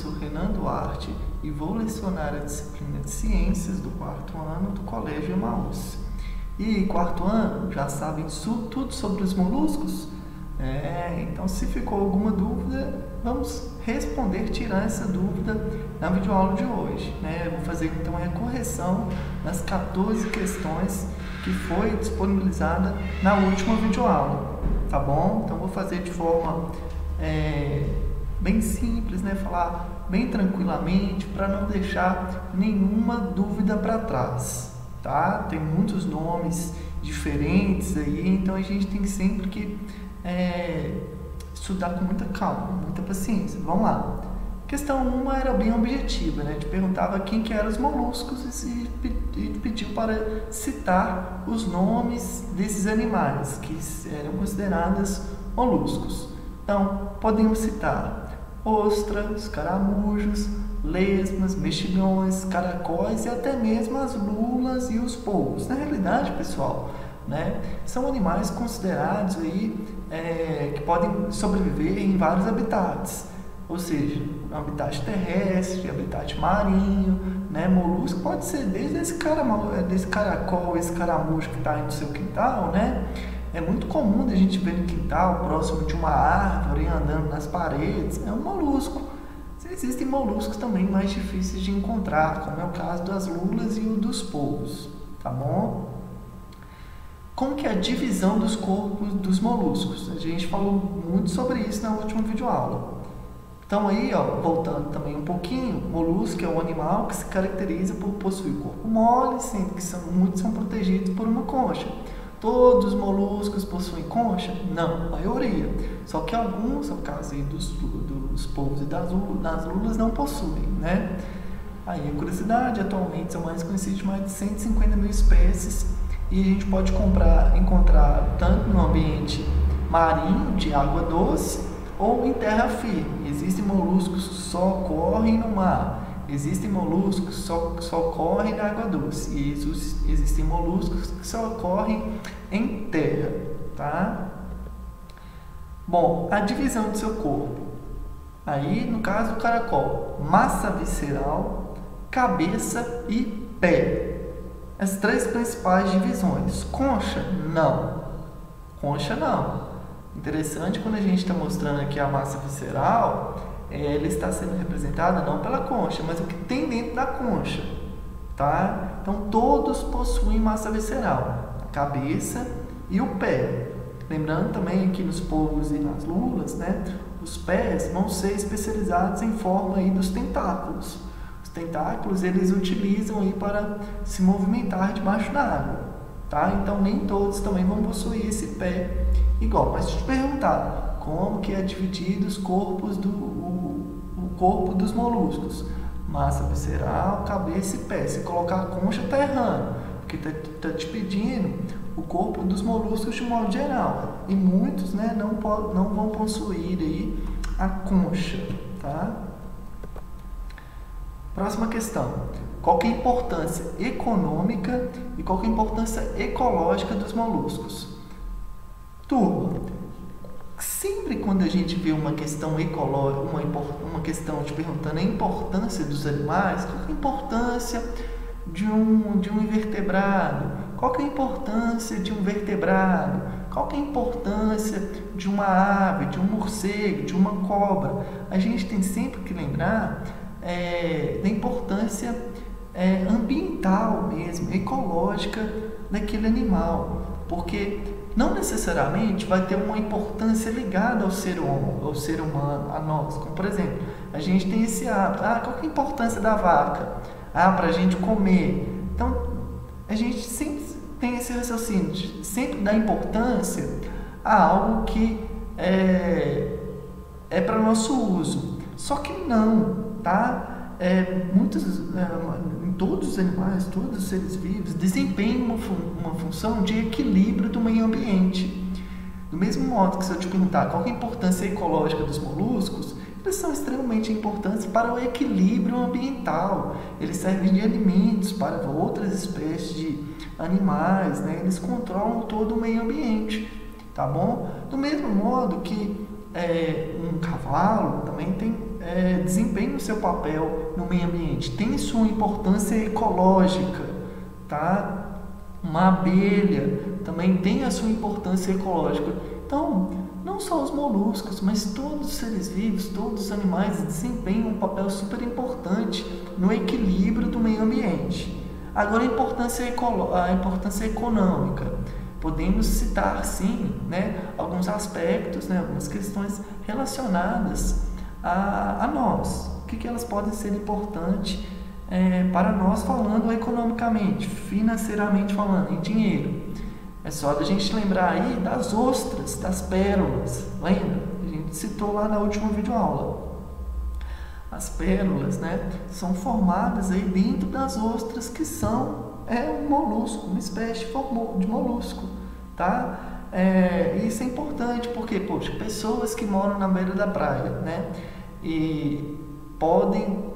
professor Renan Duarte e vou lecionar a disciplina de Ciências do quarto ano do Colégio Emaús. E quarto ano, já sabem tudo sobre os moluscos? Então se ficou alguma dúvida, vamos responder, tirar essa dúvida na videoaula de hoje. Eu vou fazer então a correção das 14 questões que foi disponibilizada na última videoaula, tá bom? Então vou fazer de forma bem simples, falar bem tranquilamente para não deixar nenhuma dúvida para trás, tá? Tem muitos nomes diferentes aí, então a gente tem sempre que estudar com muita calma, muita paciência. Vamos lá. Questão 1 era bem objetiva, Te perguntava quem que eram os moluscos e pediu para citar os nomes desses animais que eram considerados moluscos. Então, podemos citar ostras, caramujos, lesmas, mexilhões, caracóis e até mesmo as lulas e os polvos. Na realidade, pessoal, são animais considerados aí, que podem sobreviver em vários habitats, ou seja, habitat terrestre, habitat marinho, molusco pode ser desde esse caracol, esse caramujo que está aí no seu quintal, É muito comum a gente ver no quintal, próximo de uma árvore, andando nas paredes, é um molusco. Existem moluscos também mais difíceis de encontrar, como é o caso das lulas e o dos polvos, tá bom? Como que é a divisão dos corpos dos moluscos? A gente falou muito sobre isso na última videoaula. Então aí, voltando também um pouquinho, molusco é um animal que se caracteriza por possuir corpo mole, sendo que muitos são protegidos por uma concha. Todos os moluscos possuem concha? Não, a maioria. Só que alguns, no caso aí dos polvos e das lulas, não possuem, Aí a curiosidade, atualmente são mais conhecidos de mais de 150 mil espécies e a gente pode encontrar tanto no ambiente marinho, de água doce, ou em terra firme. Existem moluscos que só correm no mar. Existem moluscos que só correm na água doce e existem moluscos que só correm em terra, tá? Bom, a divisão do seu corpo. Aí, no caso do caracol, massa visceral, cabeça e pé. As três principais divisões. Concha? Não. Concha não. Interessante quando a gente está mostrando aqui a massa visceral, ela está sendo representada não pela concha, mas o que tem dentro da concha, tá? Então todos possuem massa visceral, a cabeça e o pé. Lembrando também que nos polvos e nas lulas, os pés vão ser especializados em forma aí dos tentáculos. Os tentáculos eles utilizam aí para se movimentar debaixo da água, tá? Então nem todos também vão possuir esse pé igual. Mas se te perguntar como que é dividido os corpos o corpo dos moluscos, massa visceral, cabeça e pé. Se colocar a concha, está errando, porque está te pedindo o corpo dos moluscos de modo geral. E muitos não vão possuir aí a concha, tá? Próxima questão. Qual que é a importância econômica e qual que é a importância ecológica dos moluscos? Turma, sempre quando a gente vê uma questão ecológica, uma questão te perguntando a importância dos animais, qual que é a importância de um invertebrado? Qual que é a importância de um vertebrado? Qual que é a importância de uma ave, de um morcego, de uma cobra? A gente tem sempre que lembrar da importância ambiental mesmo, ecológica daquele animal, porque não necessariamente vai ter uma importância ligada ao ser humano, a nós. Como, por exemplo, a gente tem esse hábito. Qual que é a importância da vaca? Para a gente comer. Então, a gente sempre tem esse raciocínio, sempre dá importância a algo que é para nosso uso. Só que não, tá? Todos os animais, todos os seres vivos desempenham uma função de equilíbrio do meio ambiente. Do mesmo modo que se eu te perguntar qual é a importância ecológica dos moluscos, eles são extremamente importantes para o equilíbrio ambiental. Eles servem de alimentos para outras espécies de animais, Eles controlam todo o meio ambiente, tá bom? Do mesmo modo que um cavalo também tem desempenham o seu papel no meio ambiente, tem sua importância ecológica, tá? Uma abelha também tem a sua importância ecológica. Então, não só os moluscos, mas todos os seres vivos, todos os animais desempenham um papel super importante no equilíbrio do meio ambiente. Agora, a importância econômica. Podemos citar, sim, né, alguns aspectos, né, algumas questões relacionadas a nós. O que elas podem ser importantes para nós, falando economicamente, financeiramente falando, em dinheiro. É só da gente lembrar aí das ostras, das pérolas. Lembra? A gente citou lá na última videoaula. As pérolas, né, são formadas aí dentro das ostras, que são um molusco, uma espécie de molusco, tá? Isso é importante porque, poxa, pessoas que moram na beira da praia, né, e podem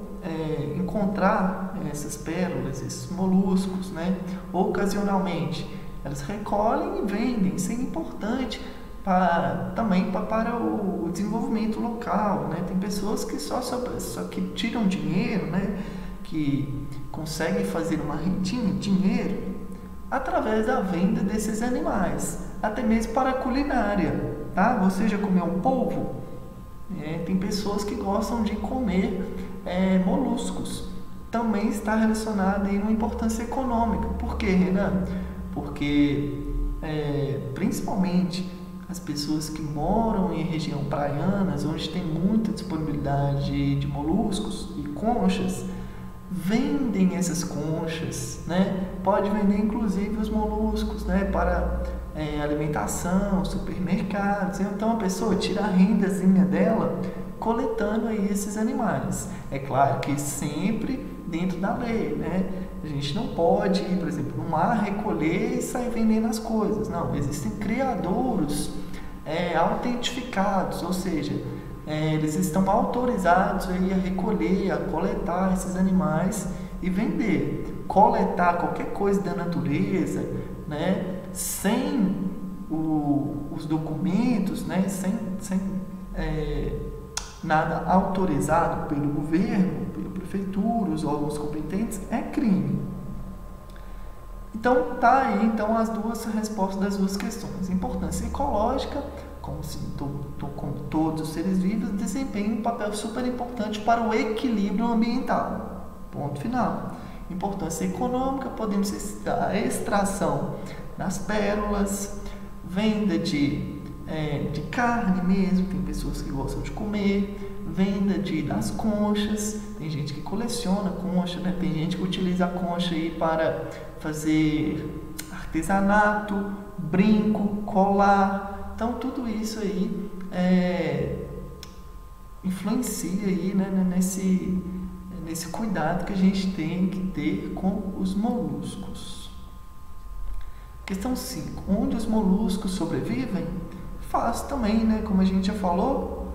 encontrar essas pérolas, esses moluscos, né, ocasionalmente. Elas recolhem e vendem. Isso é importante também para o desenvolvimento local, né? Tem pessoas que só que tiram dinheiro, né? Que conseguem fazer uma rendinha, dinheiro, através da venda desses animais, até mesmo para a culinária, tá? Você já comeu um polvo? Tem pessoas que gostam de comer moluscos. Também está relacionado aí uma importância econômica. Por quê, Renan? Porque principalmente as pessoas que moram em região praianas, onde tem muita disponibilidade de moluscos e conchas, vendem essas conchas, né? Pode vender inclusive os moluscos, né, para alimentação, supermercados. Então a pessoa tira a rendazinha dela coletando aí esses animais. É claro que sempre dentro da lei, né? A gente não pode ir, por exemplo, no mar, recolher e sair vendendo as coisas. Não, existem criadouros autentificados, ou seja, eles estão autorizados aí a recolher, a coletar esses animais e vender. Coletar qualquer coisa da natureza, né, sem os documentos, né, sem nada autorizado pelo governo, pela prefeitura, os órgãos competentes, é crime. Então, tá aí então as duas respostas das duas questões. Importância ecológica, como todos os seres vivos, desempenham um papel super importante para o equilíbrio ambiental. Ponto final. Importância econômica, podemos citar a extração das pérolas, venda de carne mesmo, tem pessoas que gostam de comer, venda das conchas, tem gente que coleciona concha, né? Tem gente que utiliza a concha aí para fazer artesanato, brinco, colar. Então tudo isso aí influencia aí, né, nesse cuidado que a gente tem que ter com os moluscos. Questão 5. Onde os moluscos sobrevivem? Fácil também, né? Como a gente já falou,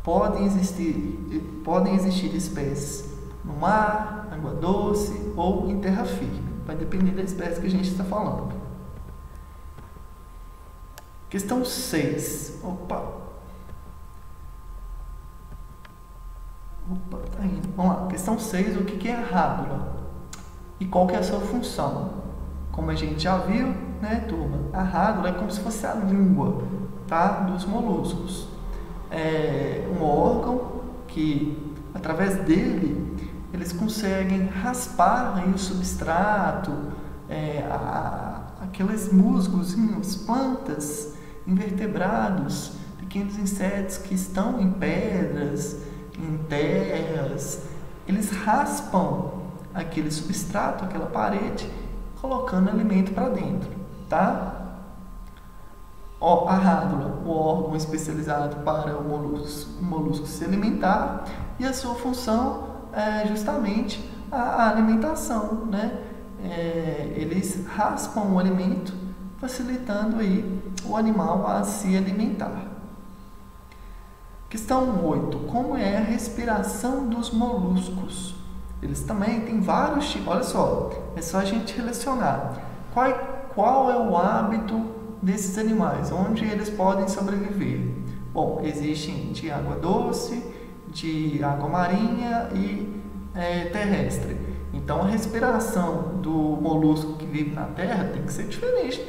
podem existir espécies no mar, água doce ou em terra firme. Vai depender da espécie que a gente está falando. Questão 6. Tá indo. Vamos lá. Questão 6. O que é a rádula? E qual que é a sua função? Como a gente já viu, né, turma? A rádula é como se fosse a língua, tá, dos moluscos. É um órgão que, através dele, eles conseguem raspar aí o substrato, aqueles musgozinhos, plantas, invertebrados, pequenos insetos que estão em pedras, em terras. Eles raspam aquele substrato, aquela parede, colocando alimento para dentro, tá? A rádula, o órgão especializado para o molusco se alimentar, e a sua função é justamente a alimentação, né? Eles raspam o alimento, facilitando aí o animal a se alimentar. Questão 8. Como é a respiração dos moluscos? Eles também têm vários tipos. Olha só, é só a gente relacionar. Qual é o hábito desses animais? Onde eles podem sobreviver? Bom, existem de água doce, de água marinha e terrestre. Então a respiração do molusco que vive na terra tem que ser diferente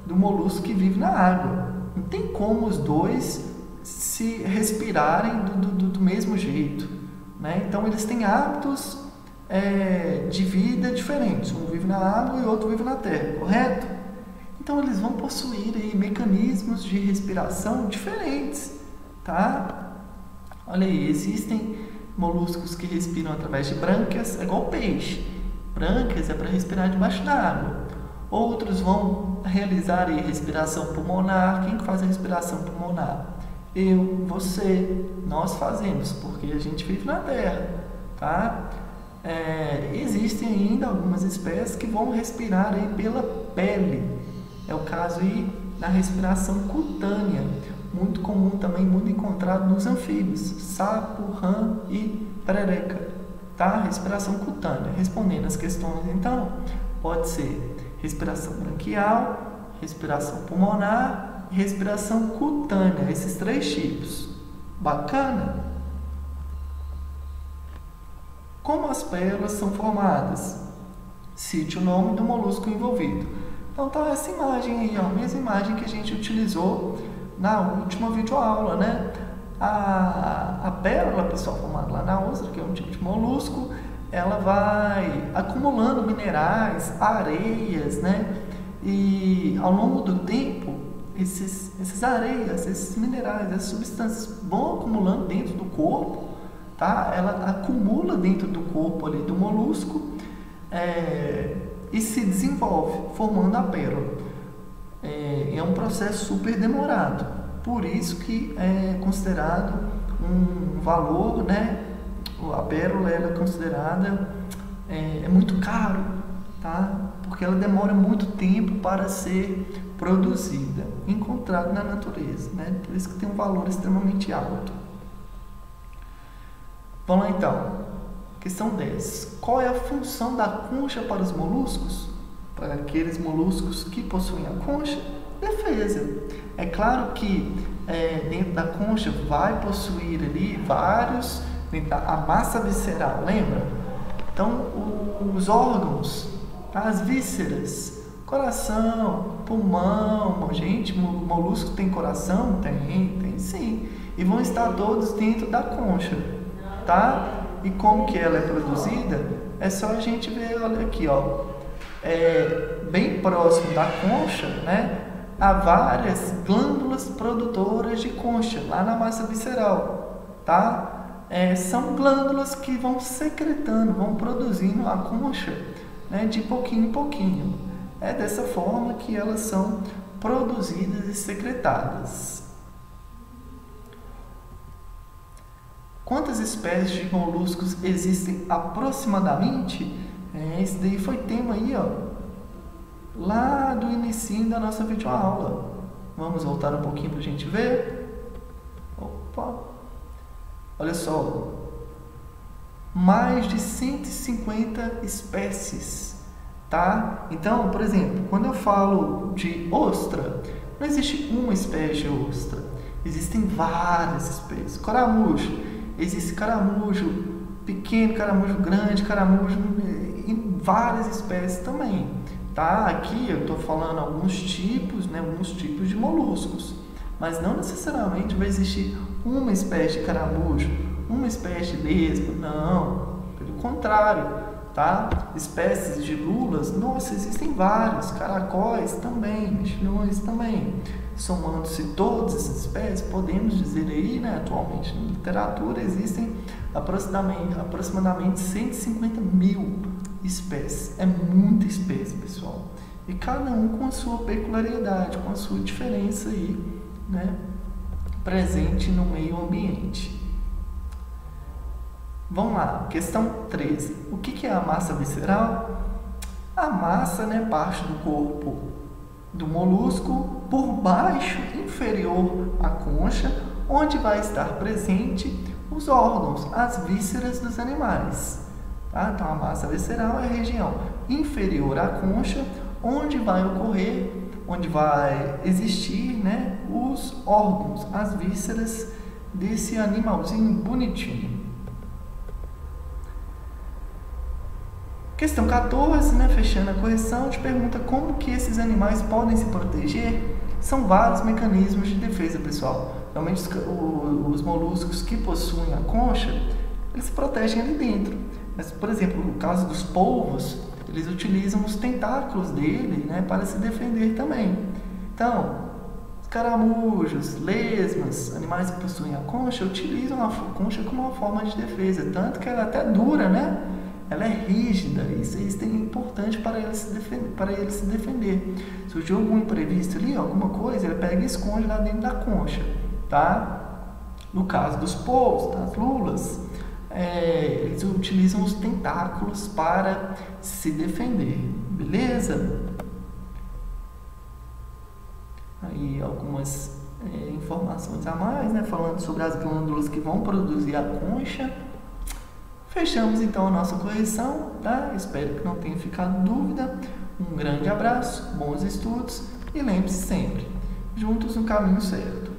do molusco que vive na água. Não tem como os dois se respirarem do mesmo jeito, né? Então eles têm hábitos de vida diferentes. Um vive na água e o outro vive na terra, correto? Então eles vão possuir aí mecanismos de respiração diferentes, tá? Olha aí, existem moluscos que respiram através de brânquias, é igual peixe. Brânquias é para respirar debaixo da água. Outros vão realizar aí respiração pulmonar. Quem faz a respiração pulmonar? Eu, você, nós fazemos, porque a gente vive na terra, tá? Existem ainda algumas espécies que vão respirar aí pela pele. É o caso aí da respiração cutânea, muito comum também, muito encontrado nos anfíbios, sapo, rã e perereca, tá? Respiração cutânea. Respondendo as questões, então, pode ser respiração branquial, respiração pulmonar e respiração cutânea, esses 3 tipos. Bacana? Como as pérolas são formadas? Cite o nome do molusco envolvido. Então tá essa imagem aí, ó, a mesma imagem que a gente utilizou na última videoaula, né? A pérola, pessoal, formada lá na ostra, que é um tipo de molusco, ela vai acumulando minerais, areias, né? E ao longo do tempo, esses areias, esses minerais, essas substâncias vão acumulando dentro do corpo, tá? Ela acumula dentro do corpo ali do molusco e se desenvolve, formando a pérola. É um processo super demorado, por isso que é considerado um valor, né? A pérola ela é considerada muito caro, tá? Porque ela demora muito tempo para ser produzida, encontrada na natureza, né? Por isso que tem um valor extremamente alto. Vamos lá então. Questão 10. Qual é a função da concha para os moluscos? Para aqueles moluscos que possuem a concha? Defesa. É claro que dentro da concha vai possuir ali vários, a massa visceral, lembra? Então, os órgãos, as vísceras, coração, pulmão, gente, molusco tem coração? Tem sim. E vão estar todos dentro da concha, tá? E como que ela é produzida? É só a gente ver, olha aqui, ó. Bem próximo da concha, né? Há várias glândulas produtoras de concha, lá na massa visceral, tá? São glândulas que vão secretando, vão produzindo a concha, né, de pouquinho em pouquinho. É dessa forma que elas são produzidas e secretadas. Quantas espécies de moluscos existem aproximadamente? Esse daí foi tema aí, ó, lá do início da nossa videoaula. Vamos voltar um pouquinho para a gente ver. Opa! Olha só, mais de 150 espécies, tá? Então, por exemplo, quando eu falo de ostra, não existe uma espécie de ostra, existem várias espécies. Caramujo, existe caramujo pequeno, caramujo grande, caramujo em várias espécies também, tá? Aqui eu estou falando alguns tipos, né, alguns tipos de moluscos, mas não necessariamente vai existir uma espécie de caramujo, uma espécie de lesma, não, pelo contrário, tá? Espécies de lulas, nossa, existem vários, caracóis também, mexilhões também. Somando-se todas essas espécies, podemos dizer aí, né, atualmente na literatura existem aproximadamente 150 mil espécies. É muita espécie, pessoal. E cada um com a sua peculiaridade, com a sua diferença aí, né, presente no meio ambiente. Vamos lá, questão 13. O que é a massa visceral? A massa, né, parte do corpo do molusco por baixo, inferior à concha, onde vai estar presente os órgãos, as vísceras dos animais. Tá? Então, a massa visceral é a região inferior à concha, onde vai existir, né, os órgãos, as vísceras desse animalzinho bonitinho. Questão 14, né, fechando a correção, te pergunta como que esses animais podem se proteger. São vários mecanismos de defesa, pessoal. Realmente os moluscos que possuem a concha, eles se protegem ali dentro. Mas, por exemplo, no caso dos polvos, eles utilizam os tentáculos dele, né, para se defender também. Então, os caramujos, lesmas, animais que possuem a concha, utilizam a concha como uma forma de defesa. Tanto que ela é até dura, né? Ela é rígida, isso é importante para ele se defender. Surgiu algum imprevisto ali, alguma coisa, ele pega e esconde lá dentro da concha, tá? No caso dos polvos, das lulas, eles utilizam os tentáculos para se defender, beleza? Aí algumas informações a mais, né? Falando sobre as glândulas que vão produzir a concha. Fechamos então a nossa correção, tá? Espero que não tenha ficado dúvida. Um grande abraço, bons estudos e lembre-se sempre, juntos no caminho certo.